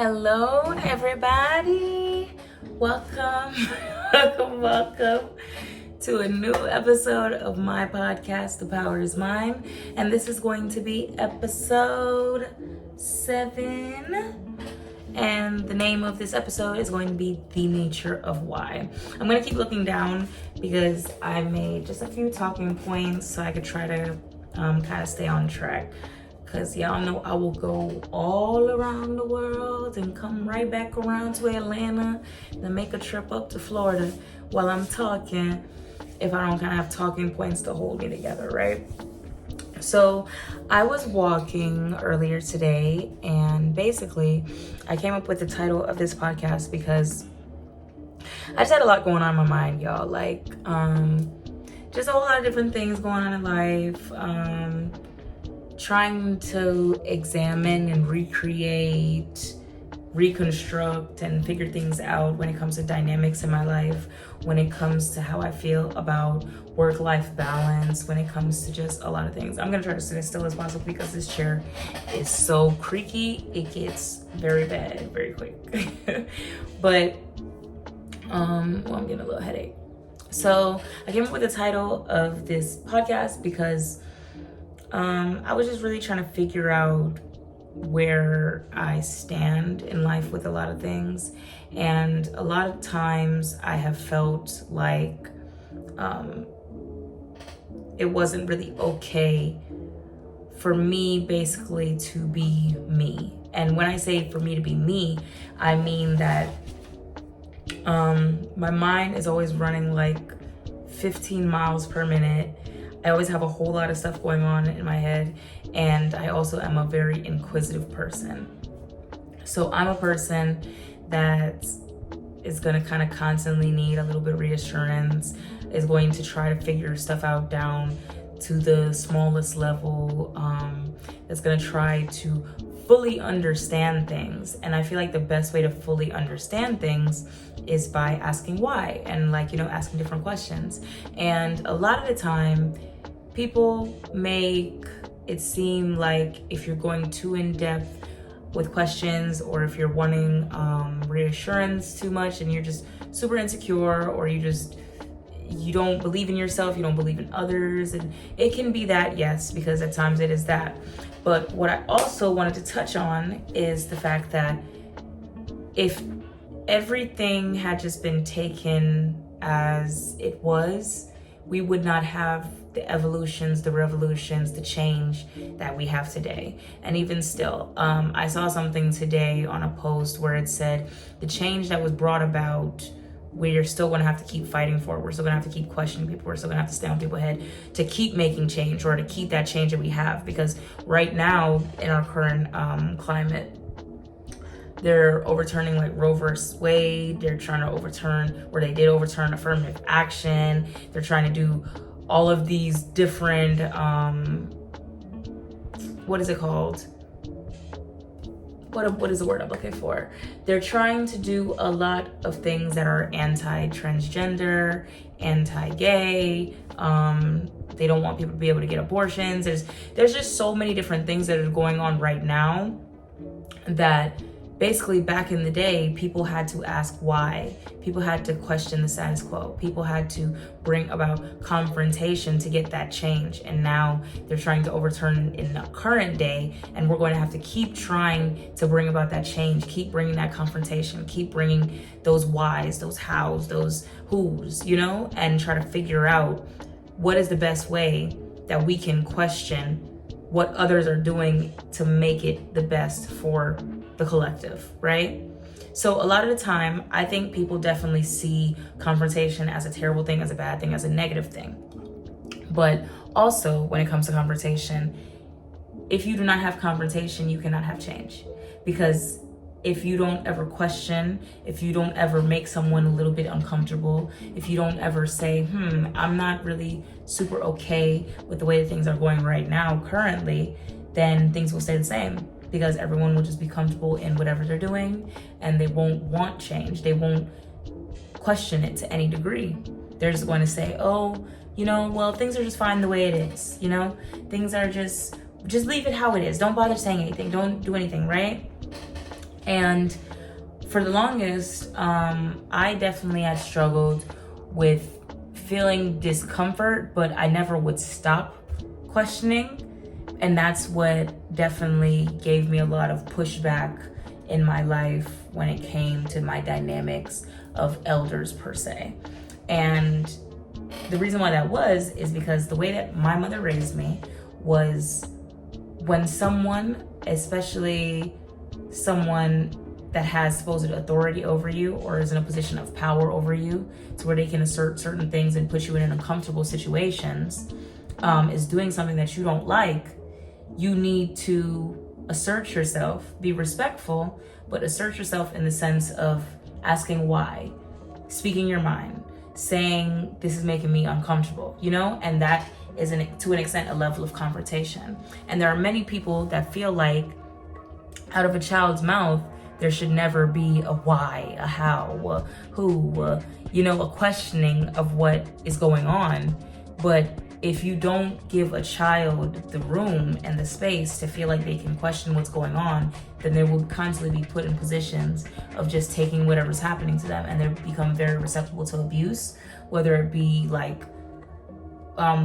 Hello, everybody. Welcome, welcome to a new episode of my podcast, The Power is Mine. And this is going to be episode 7. And the name of this episode is going to be The Nature of Why. I'm going to keep looking down because I made just a few talking points so I could try to kind of stay on track. Because y'all know I will go all around the world and come right back around to Atlanta and make a trip up to Florida while I'm talking if I don't kind of have talking points to hold me together, right? So I was walking earlier today and basically I came up with the title of this podcast because I just had a lot going on in my mind, y'all. Like, just a whole lot of different things going on in life. Trying to examine and recreate, reconstruct, and figure things out when it comes to dynamics in my life, when it comes to how I feel about work-life balance, when it comes to just a lot of things. I'm gonna try to sit as still as possible because this chair is so creaky, it gets very bad very quick. But, I'm getting a little headache. So I came up with the title of this podcast because I was just really trying to figure out where I stand in life with a lot of things. And a lot of times I have felt like it wasn't really okay for me basically to be me. And when I say for me to be me, I mean that my mind is always running like 15 miles per minute. I always have a whole lot of stuff going on in my head, and I also am a very inquisitive person. So I'm a person that is gonna kind of constantly need a little bit of reassurance, is going to try to figure stuff out down to the smallest level, is gonna try to fully understand things. And I feel like the best way to fully understand things is by asking why and asking different questions. And a lot of the time, people make it seem like if you're going too in depth with questions, or if you're wanting reassurance too much and you're just super insecure, or you don't believe in yourself, you don't believe in others. And it can be that, yes, because at times it is that. But what I also wanted to touch on is the fact that if everything had just been taken as it was, we would not have the evolutions, the revolutions, the change that we have today. And even still, I saw something today on a post where it said the change that was brought about, we're still going to have to keep fighting for it. We're still going to have to keep questioning people. We're still going to have to stay on people's head to keep making change, or to keep that change that we have. Because right now in our current climate, they're overturning like Roe versus Wade. They're trying to overturn, or they did overturn affirmative action. They're trying to do all of these different, what is it called? What is the word I'm looking for? They're trying to do a lot of things that are anti-transgender, anti-gay. They don't want people to be able to get abortions. There's just so many different things that are going on right now that basically back in the day, people had to ask why. People had to question the status quo. People had to bring about confrontation to get that change. And now they're trying to overturn in the current day, and we're going to have to keep trying to bring about that change, keep bringing that confrontation, keep bringing those whys, those hows, those whos, and try to figure out what is the best way that we can question what others are doing to make it the best for the collective, right? So a lot of the time, I think people definitely see confrontation as a terrible thing, as a bad thing, as a negative thing. But also, when it comes to confrontation, if you do not have confrontation, you cannot have change. Because if you don't ever question, if you don't ever make someone a little bit uncomfortable, if you don't ever say, I'm not really super okay with the way that things are going right now currently, then things will stay the same, because everyone will just be comfortable in whatever they're doing, and they won't want change. They won't question it to any degree. They're just going to say, well, things are just fine the way it is. Things are just leave it how it is. Don't bother saying anything. Don't do anything, right? And for the longest, I definitely had struggled with feeling discomfort, but I never would stop questioning. And that's what definitely gave me a lot of pushback in my life when it came to my dynamics of elders per se. And the reason why that was is because the way that my mother raised me was when someone, especially someone that has supposed authority over you or is in a position of power over you to where they can assert certain things and put you in uncomfortable situations, is doing something that you don't like, you need to assert yourself, be respectful, but assert yourself in the sense of asking why, speaking your mind, saying this is making me uncomfortable, and that is to an extent a level of confrontation. And there are many people that feel like out of a child's mouth there should never be a why, a how, a who, a questioning of what is going on. But if you don't give a child the room and the space to feel like they can question what's going on, then they will constantly be put in positions of just taking whatever's happening to them, and they become very receptive to abuse, whether it be like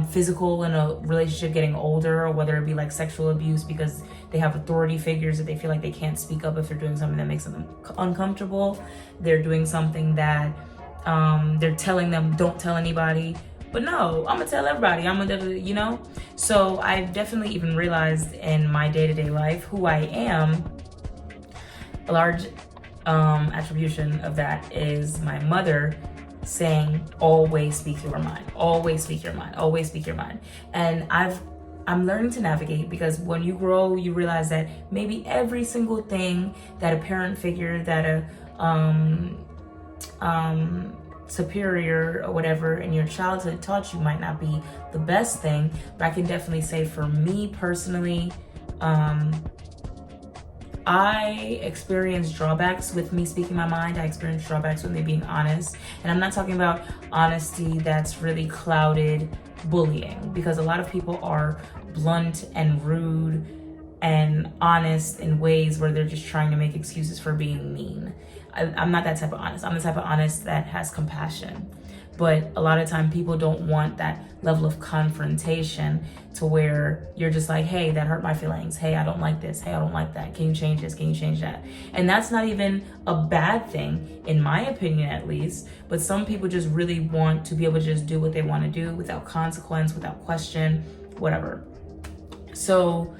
physical in a relationship getting older, or whether it be like sexual abuse because they have authority figures that they feel like they can't speak up if they're doing something that makes them uncomfortable. They're doing something that they're telling them don't tell anybody, but no, I'm gonna tell everybody. I'm gonna, So I've definitely even realized in my day-to-day life who I am. A large attribution of that is my mother saying, always speak your mind, always speak your mind, always speak your mind. And I'm learning to navigate, because when you grow, you realize that maybe every single thing that a parent figure, that a superior or whatever in your childhood taught you might not be the best thing. But I can definitely say for me personally, I experienced drawbacks with me speaking my mind. I experienced drawbacks with me being honest. And I'm not talking about honesty that's really clouded bullying, because a lot of people are blunt and rude and honest in ways where they're just trying to make excuses for being mean. I'm not that type of honest. I'm the type of honest that has compassion. But a lot of time people don't want that level of confrontation to where you're just like, hey, that hurt my feelings. Hey, I don't like this. Hey, I don't like that. Can you change this? Can you change that? And that's not even a bad thing, in my opinion at least. But some people just really want to be able to just do what they want to do without consequence, without question, whatever. So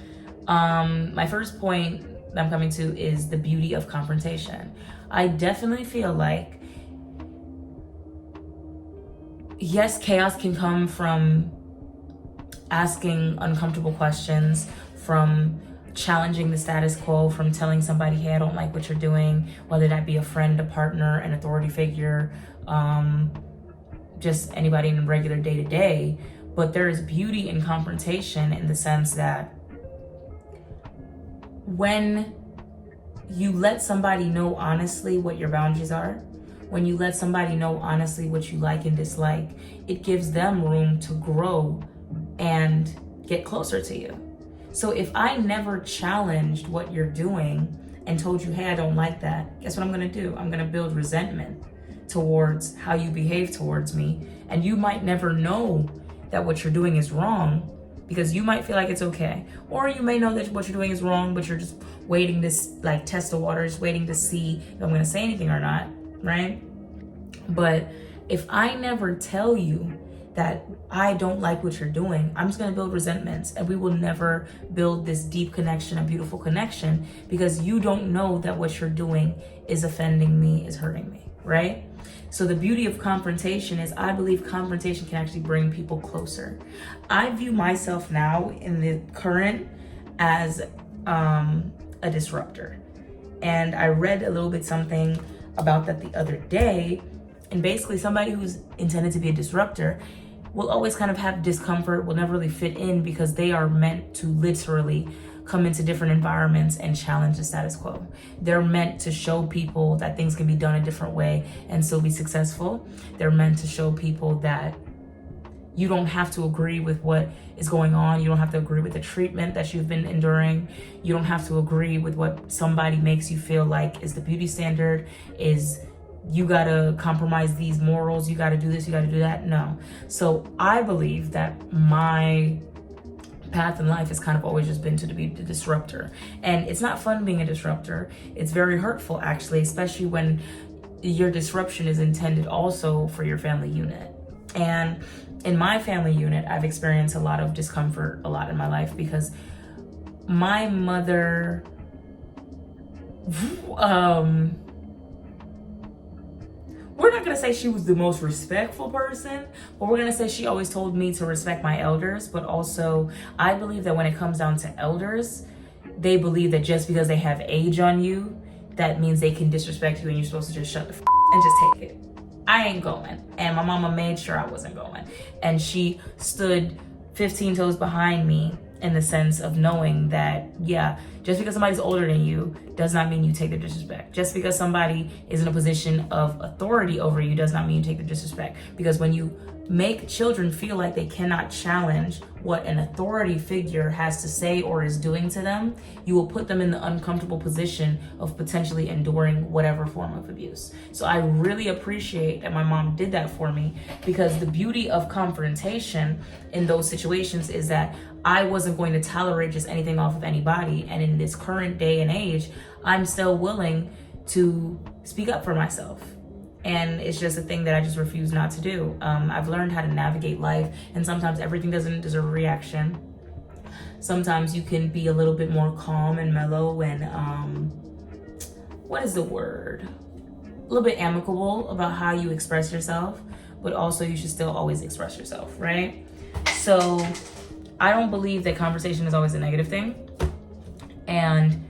my first point that I'm coming to is the beauty of confrontation. I definitely feel like, yes, chaos can come from asking uncomfortable questions, from challenging the status quo, from telling somebody, hey, I don't like what you're doing, whether that be a friend, a partner, an authority figure, just anybody in regular day-to-day. But there is beauty in confrontation in the sense that when you let somebody know honestly what your boundaries are, when you let somebody know honestly what you like and dislike, it gives them room to grow and get closer to you. So if I never challenged what you're doing and told you, hey, I don't like that, guess what I'm gonna do? I'm gonna build resentment towards how you behave towards me. And you might never know that what you're doing is wrong, because you might feel like it's okay. Or you may know that what you're doing is wrong, but you're just waiting to like test the waters, waiting to see if I'm gonna say anything or not, right? But if I never tell you that I don't like what you're doing, I'm just gonna build resentments, and we will never build this deep connection, a beautiful connection, because you don't know that what you're doing is offending me, is hurting me, right? So the beauty of confrontation is, I believe confrontation can actually bring people closer. I view myself now in the current as a disruptor. And I read a little bit something about that the other day. And basically somebody who's intended to be a disruptor will always kind of have discomfort, will never really fit in, because they are meant to literally come into different environments and challenge the status quo. They're meant to show people that things can be done a different way and still be successful. They're meant to show people that You don't have to agree with what is going on. You don't have to agree with the treatment that you've been enduring. You don't have to agree with what somebody makes you feel like is the beauty standard, is you gotta compromise these morals, you gotta do this, you gotta do that. No. So I believe that my path in life has kind of always just been to be the disruptor. And it's not fun being a disruptor. It's very hurtful, actually, especially when your disruption is intended also for your family unit. And in my family unit, I've experienced a lot of discomfort a lot in my life because my mother, we're not gonna say she was the most respectful person, but we're gonna say she always told me to respect my elders. But also, I believe that when it comes down to elders, they believe that just because they have age on you, that means they can disrespect you and you're supposed to just shut the and just take it. I ain't going. And my mama made sure I wasn't going. And she stood 15 toes behind me in the sense of knowing that, yeah, just because somebody's older than you does not mean you take the disrespect. Just because somebody is in a position of authority over you does not mean you take the disrespect. Because when you make children feel like they cannot challenge what an authority figure has to say or is doing to them, you will put them in the uncomfortable position of potentially enduring whatever form of abuse. So I really appreciate that my mom did that for me, because the beauty of confrontation in those situations is that I wasn't going to tolerate just anything off of anybody. And in this current day and age, I'm still willing to speak up for myself. And it's just a thing that I just refuse not to do. I've learned how to navigate life, and sometimes everything doesn't deserve a reaction. Sometimes you can be a little bit more calm and mellow and, what is the word? A little bit amicable about how you express yourself, but also you should still always express yourself, right? So I don't believe that conversation is always a negative thing. And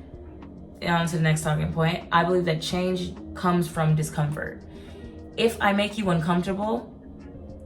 on to the next talking point, I believe that change comes from discomfort. If I make you uncomfortable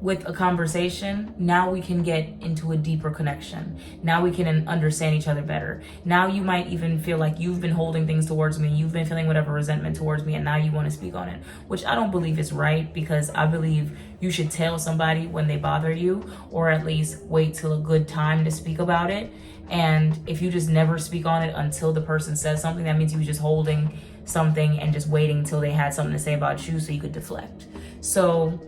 with a conversation, now we can get into a deeper connection. Now we can understand each other better. Now you might even feel like you've been holding things towards me, you've been feeling whatever resentment towards me, and now you want to speak on it, which I don't believe is right, because I believe you should tell somebody when they bother you, or at least wait till a good time to speak about it. And if you just never speak on it until the person says something, that means you were just holding something and just waiting until they had something to say about you so you could deflect. So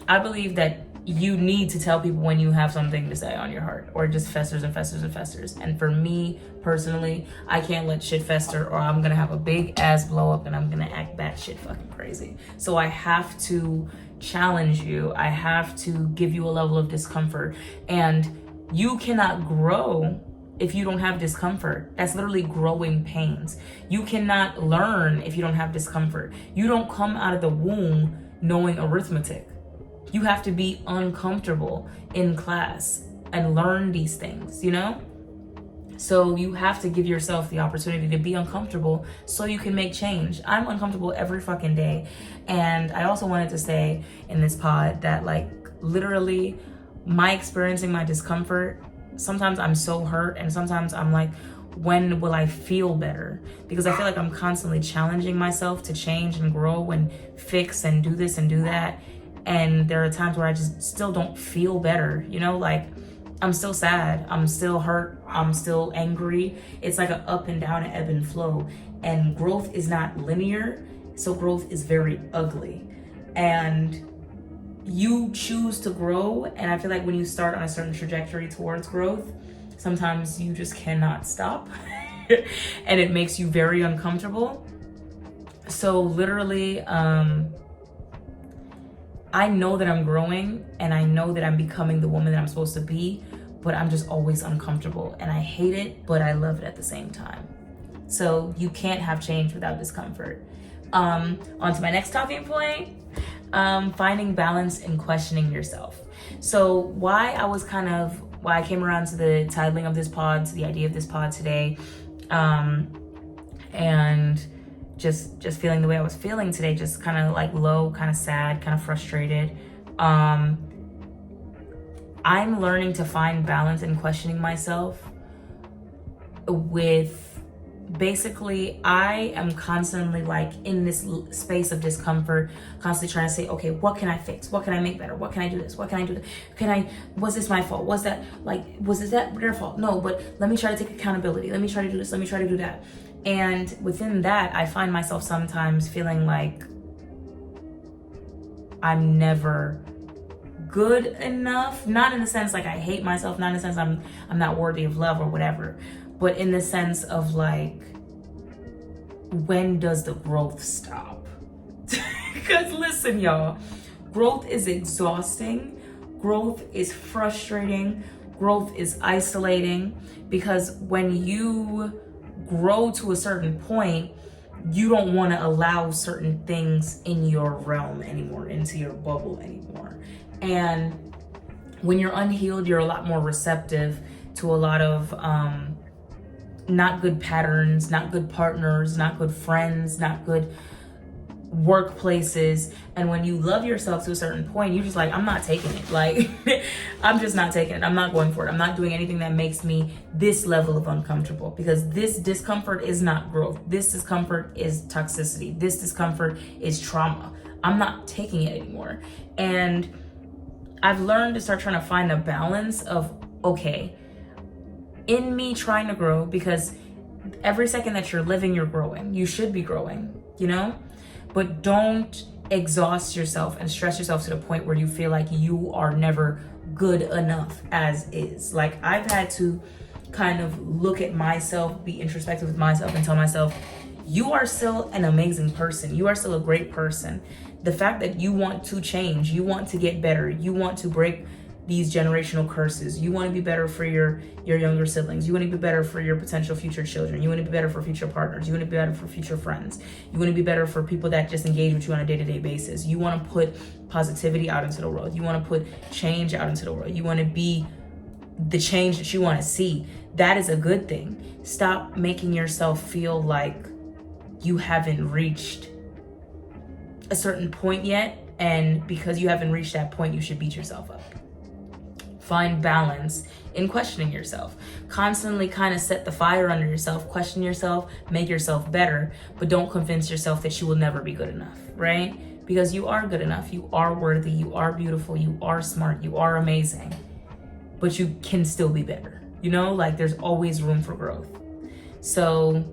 I believe that you need to tell people when you have something to say on your heart, or it just festers and festers and festers. And for me personally, I can't let shit fester, or I'm gonna have a big ass blow up and I'm gonna act batshit fucking crazy. So I have to challenge you. I have to give you a level of discomfort. And you cannot grow if you don't have discomfort. That's literally growing pains. You cannot learn if you don't have discomfort. You don't come out of the womb knowing arithmetic. You have to be uncomfortable in class and learn these things, you know? So you have to give yourself the opportunity to be uncomfortable so you can make change. I'm uncomfortable every fucking day. And I also wanted to say in this pod that, like, literally my experiencing my discomfort, sometimes I'm so hurt, and sometimes I'm like, when will I feel better? Because I feel like I'm constantly challenging myself to change and grow and fix and do this and do that. And there are times where I just still don't feel better, you know, like I'm still sad, I'm still hurt, I'm still angry. It's like an up and down, an ebb and flow. And growth is not linear, so growth is very ugly. And you choose to grow, and I feel like when you start on a certain trajectory towards growth, sometimes you just cannot stop and it makes you very uncomfortable. So literally, I know that I'm growing and I know that I'm becoming the woman that I'm supposed to be, but I'm just always uncomfortable, and I hate it, but I love it at the same time. So you can't have change without discomfort. On to my next talking point. Finding balance and questioning yourself. So why I came around to the titling of this pod, to the idea of this pod today, and just feeling the way I was feeling today, just kind of like low, kind of sad, kind of frustrated. I'm learning to find balance in questioning myself with basically I am constantly like in this space of discomfort, constantly trying to say, okay, what can I fix? What can I make better? What can I do this? What can I do that? Was this my fault? Was that their fault? No, but let me try to take accountability. Let me try to do this. Let me try to do that. And within that, I find myself sometimes feeling like I'm never good enough. Not in the sense like I hate myself, not in the sense I'm not worthy of love or whatever, but in the sense of like, when does the growth stop? Because listen, y'all, growth is exhausting. Growth is frustrating. Growth is isolating, because when you grow to a certain point, you don't want to allow certain things in your realm anymore, into your bubble anymore. And when you're unhealed, you're a lot more receptive to a lot of not good patterns, not good partners, not good friends, not good workplaces. And when you love yourself to a certain point, you're just like, I'm not taking it. Like, I'm just not taking it. I'm not going for it. I'm not doing anything that makes me this level of uncomfortable, because this discomfort is not growth. This discomfort is toxicity. This discomfort is trauma. I'm not taking it anymore. And I've learned to start trying to find a balance of, okay, in me trying to grow, because every second that you're living, you're growing. You should be growing, you know? But don't exhaust yourself and stress yourself to the point where you feel like you are never good enough as is. Like, I've had to kind of look at myself, be introspective with myself, and tell myself, you are still an amazing person. You are still a great person. The fact that you want to change, you want to get better, you want to break these generational curses, you want to be better for your younger siblings, you want to be better for your potential future children, you want to be better for future partners, you want to be better for future friends, you want to be better for people that just engage with you on a day-to-day basis. You want to put positivity out into the world. You want to put change out into the world. You want to be the change that you want to see. That is a good thing. Stop making yourself feel like you haven't reached a certain point yet, and because you haven't reached that point, you should beat yourself up. Find balance in questioning yourself. Constantly kind of set the fire under yourself, question yourself, make yourself better, but don't convince yourself that you will never be good enough, right? Because you are good enough, you are worthy, you are beautiful, you are smart, you are amazing, but you can still be better. You know, like, there's always room for growth. So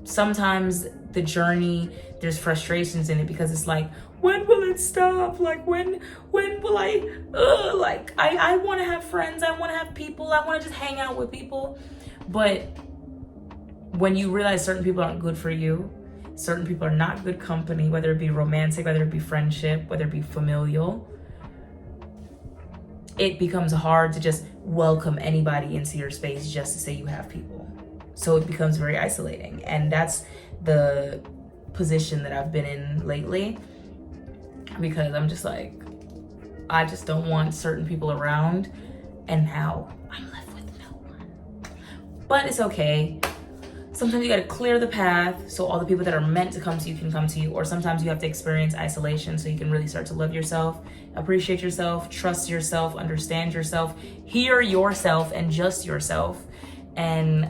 sometimes the journey, there's frustrations in it, because it's like, when will it stop? Like, when will I want to have friends. I want to have people. I want to just hang out with people. But when you realize certain people aren't good for you, certain people are not good company, whether it be romantic, whether it be friendship, whether it be familial, it becomes hard to just welcome anybody into your space just to say you have people. So it becomes very isolating. And that's the position that I've been in lately, because I'm just like, I just don't want certain people around, and now I'm left with no one. But it's okay. Sometimes you gotta clear the path so all the people that are meant to come to you can come to you, or sometimes you have to experience isolation so you can really start to love yourself, appreciate yourself, trust yourself, understand yourself, hear yourself, and just yourself. And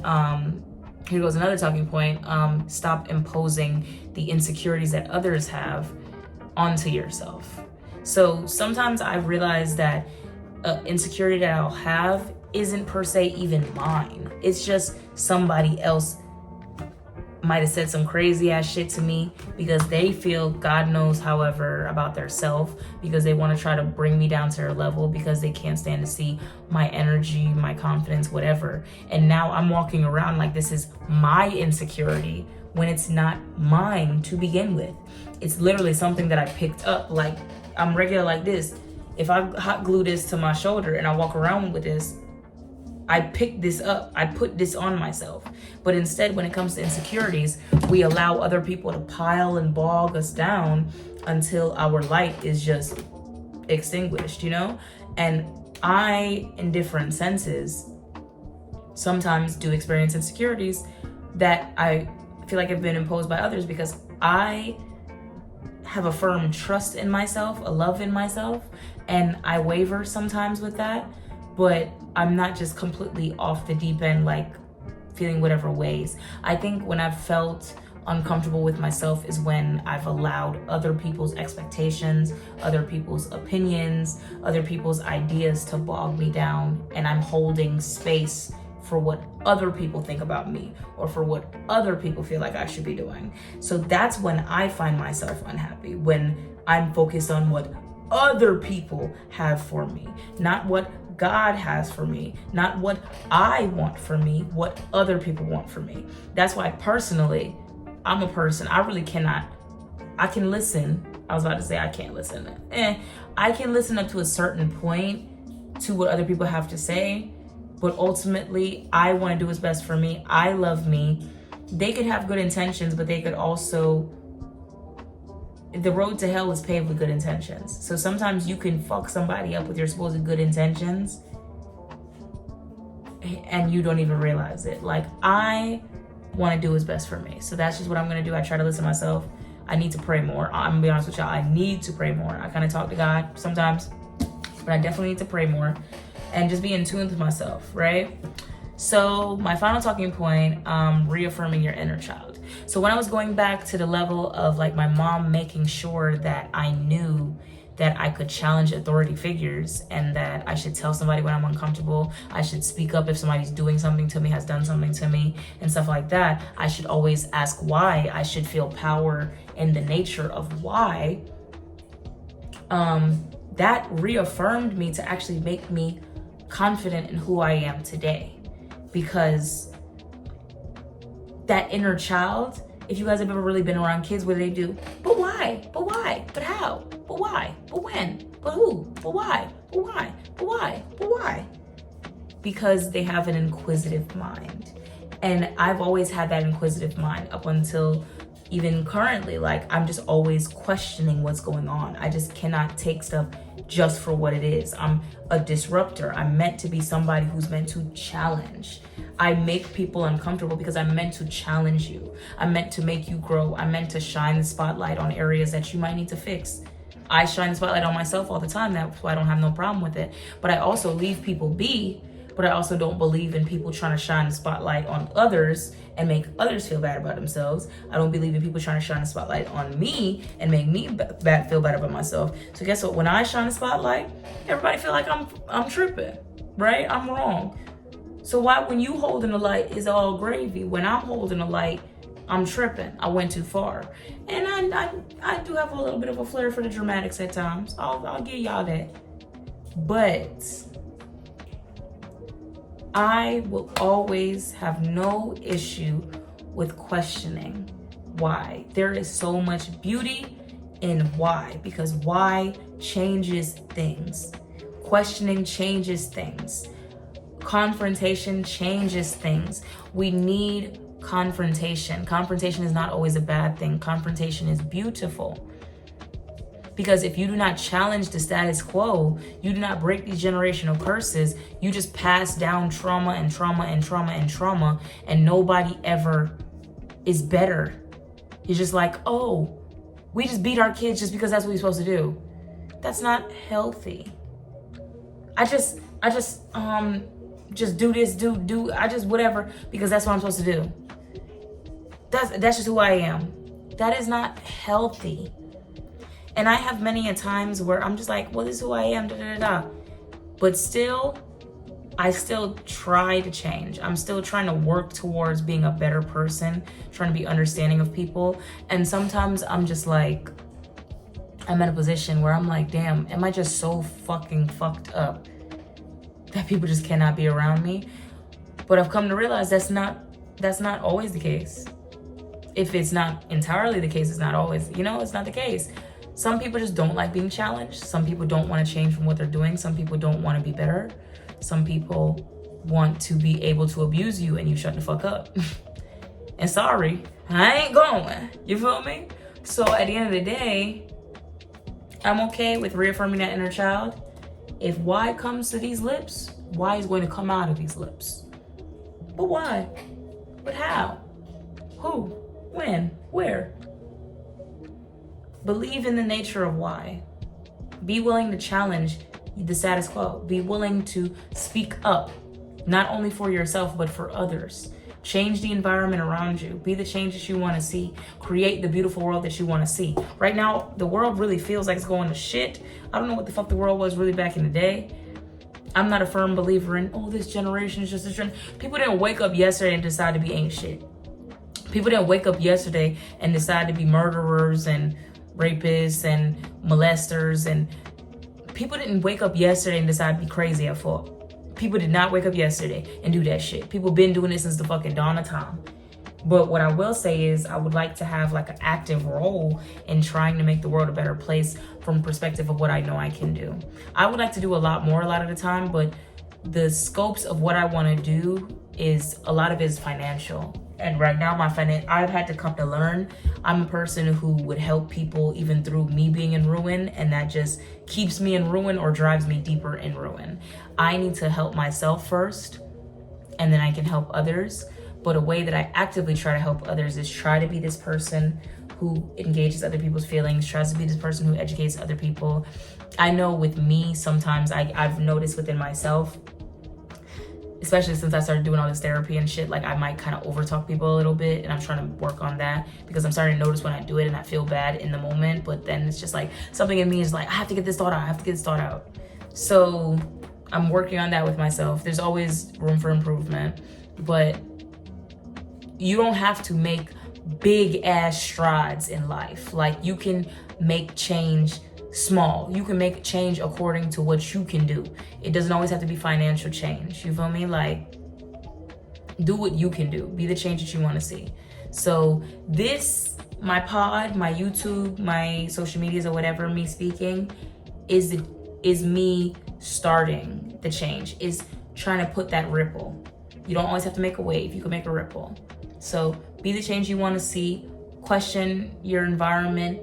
here goes another talking point. Stop imposing the insecurities that others have onto yourself. So sometimes I realize that insecurity that I'll have isn't per se even mine. It's just somebody else might have said some crazy ass shit to me because they feel God knows however about their self, because they want to try to bring me down to their level, because they can't stand to see my energy, my confidence, whatever. And now I'm walking around like this is my insecurity when it's not mine to begin with. It's literally something that I picked up. Like, I'm regular like this. If I hot glue this to my shoulder and I walk around with this, I picked this up. I put this on myself. But instead, when it comes to insecurities, we allow other people to pile and bog us down until our light is just extinguished, you know? And I, in different senses, sometimes do experience insecurities that I feel like have been imposed by others, because I have a firm trust in myself, a love in myself, and I waver sometimes with that. But I'm not just completely off the deep end, like feeling whatever ways. I think when I've felt uncomfortable with myself is when I've allowed other people's expectations, other people's opinions, other people's ideas to bog me down, and I'm holding space for what other people think about me or for what other people feel like I should be doing. So that's when I find myself unhappy, when I'm focused on what other people have for me, not what God has for me, not what I want for me, what other people want for me. That's why personally, I'm a person, I really cannot, I can listen. I was about to say I can't listen. I can listen up to a certain point to what other people have to say, but ultimately I want to do what's best for me. I love me. They could have good intentions, but they could also, the road to hell is paved with good intentions. So sometimes you can fuck somebody up with your supposed good intentions and you don't even realize it. Like, I want to do what's best for me. So that's just what I'm going to do. I try to listen to myself. I need to pray more. I'm going to be honest with y'all. I need to pray more. I kind of talk to God sometimes, but I definitely need to pray more and just be in tune with myself, right? So my final talking point, reaffirming your inner child. So when I was going back to the level of like my mom making sure that I knew that I could challenge authority figures and that I should tell somebody when I'm uncomfortable, I should speak up if somebody's doing something to me, has done something to me and stuff like that. I should always ask why. I should feel power in the nature of why. That reaffirmed me to actually make me confident in who I am today. Because that inner child, if you guys have ever really been around kids, what do? But why? But why? But how? But why? But when? But who? But why? But why? But why? But why? Because they have an inquisitive mind. And I've always had that inquisitive mind up until even currently. Like, I'm just always questioning what's going on. I just cannot take stuff just for what it is. I'm a disruptor. I'm meant to be somebody who's meant to challenge. I make people uncomfortable because I'm meant to challenge you. I'm meant to make you grow. I'm meant to shine the spotlight on areas that you might need to fix. I shine the spotlight on myself all the time. That's why I don't have no problem with it. But I also leave people be. But I also don't believe in people trying to shine the spotlight on others and make others feel bad about themselves. I don't believe in people trying to shine the spotlight on me and make me feel bad about myself. So guess what? When I shine the spotlight, everybody feel like I'm tripping, right? I'm wrong. So why, when you holding the light, is all gravy? When I'm holding the light, I'm tripping. I went too far. And I do have a little bit of a flair for the dramatics at times. I'll give y'all that. But I will always have no issue with questioning why. There is so much beauty in why, because why changes things. Questioning changes things. Confrontation changes things. We need confrontation. Confrontation is not always a bad thing. Confrontation is beautiful. Because if you do not challenge the status quo, you do not break these generational curses, you just pass down trauma and trauma and trauma and trauma, and nobody ever is better. You're just like, oh, we just beat our kids just because that's what we're supposed to do. That's not healthy. I just do this, I just whatever, because that's what I'm supposed to do. That's just who I am. That is not healthy. And I have many a times where I'm just like, well, this is who I am, But still, I still try to change. I'm still trying to work towards being a better person, trying to be understanding of people. And sometimes I'm just like, I'm in a position where I'm like, damn, am I just so fucking fucked up that people just cannot be around me? But I've come to realize that's not always the case. If it's not entirely the case, it's not always, it's not the case. Some people just don't like being challenged. Some people don't want to change from what they're doing. Some people don't want to be better. Some people want to be able to abuse you and you shut the fuck up. And sorry, I ain't going. You feel me? So at the end of the day, I'm okay with reaffirming that inner child. If why comes to these lips, why is going to come out of these lips. But why? But how? Who? When? Where? Believe in the nature of why. Be willing to challenge the status quo. Be willing to speak up, not only for yourself, but for others. Change the environment around you. Be the change that you want to see. Create the beautiful world that you want to see. Right now, the world really feels like it's going to shit. I don't know what the fuck the world was really back in the day. I'm not a firm believer in, oh, this generation is just a trend. People didn't wake up yesterday and decide to be ain't shit. People didn't wake up yesterday and decide to be murderers and rapists and molesters. And people didn't wake up yesterday and decide to be crazy at 4. People did not wake up yesterday and do that shit. People been doing this since the fucking dawn of time. But what I will say is I would like to have like an active role in trying to make the world a better place from perspective of what I know I can do. I would like to do a lot more a lot of the time, but the scopes of what I want to do is a lot of it is financial. And right now I've had to come to learn I'm a person who would help people even through me being in ruin, and that just keeps me in ruin or drives me deeper in ruin. I need to help myself first, and then I can help others. But a way that I actively try to help others is try to be this person who engages other people's feelings, tries to be this person who educates other people. I know with me, sometimes I've noticed within myself, especially since I started doing all this therapy and shit, like I might kind of overtalk people a little bit, and I'm trying to work on that because I'm starting to notice when I do it and I feel bad in the moment, but then it's just like something in me is like, I have to get this thought out, So I'm working on that with myself. There's always room for improvement, but you don't have to make big ass strides in life. Like you can make change small. You can make change according to what you can do. It doesn't always have to be financial change. You feel me? Like, do what you can do. Be the change that you want to see. So this, my pod, my YouTube, my social medias or whatever, me speaking, is me starting the change, is trying to put that ripple. You don't always have to make a wave. You can make a ripple. So be the change you want to see. Question your environment.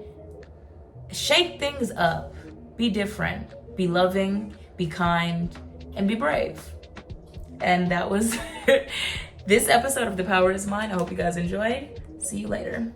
Shake things up. Be different. Be loving. Be kind. And be brave. And that was this episode of The Power Is Mine. I hope you guys enjoyed. See you later.